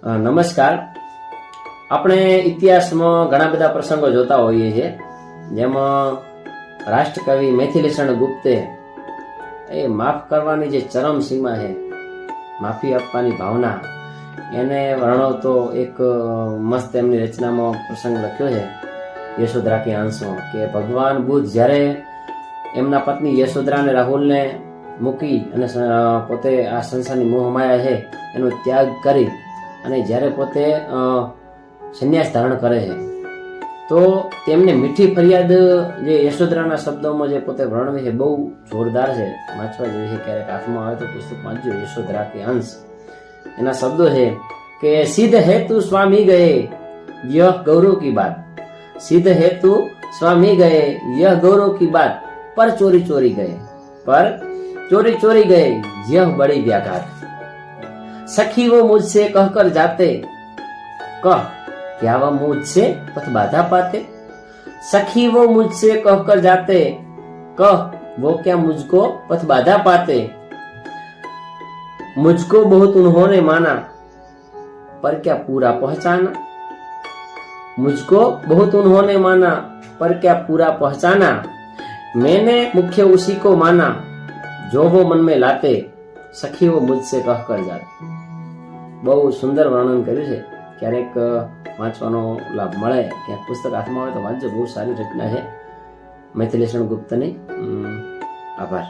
નમસ્કાર. આપણે ઇતિહાસમાં ઘણા બધા પ્રસંગો જોતા હોઈએ છીએ, જેમાં રાષ્ટ્રકવિ મૈથિલીશરણ ગુપ્તે એ માફ કરવાની જે ચરમ સીમા છે, માફી આપવાની ભાવના, એને વર્ણવતો એક મસ્ત એમની રચનામાં પ્રસંગ લખ્યો છે યશોધરા કે અંશમાં, કે ભગવાન બુદ્ધ જ્યારે એમના પત્ની યશોધરા અને રાહુલને મૂકી અને પોતે આ સંસારની મોહમાયા છે એનો ત્યાગ કરી અને જ્યારે પોતે સંન્યાસ ધારણ કરે છે, તો તેમને મીઠી ફરિયાદ જે યશોધરાના શબ્દોમાં જે પોતે વર્ણવે છે બહુ જોરદાર છે, વાંચવા જેવી છે. ક્યારેક હાથમાં આવે તો પુસ્તક વાંચજો, યશોધરા કે અંશ. એના શબ્દો છે કે સિદ્ધ હેતુ સ્વામી ગયે યહ ગૌરવ કી બાત, સિદ્ધ હેતુ સ્વામી ગયે यह गौरव की बात, पर चोरी चोरी गए, पर चोरी चोरी गए यह बड़ी व्याघात, सखी वो मुझसे कहकर जाते, कह क्या वह मुझसे पथ बाधा पाते, सखी वो मुझसे कहकर जाते, कह वो क्या मुझको पथ बाधा पाते, मुझको बहुत उन्होंने माना पर क्या पूरा पहचाना, मुझको बहुत उन्होंने माना पर क्या पूरा पहचाना, मैंने मुख्य उसी को माना जो वो मन में लाते, सखी वो मुझसे कहकर जाते. બહુ સુંદર વર્ણન કર્યું છે. ક્યારેક વાંચવાનો લાભ મળે, ક્યાંક પુસ્તક હાથમાં આવે તો વાંચજો. બહુ સારી રચના છે મૈથિલીશરણ ગુપ્તની. આભાર.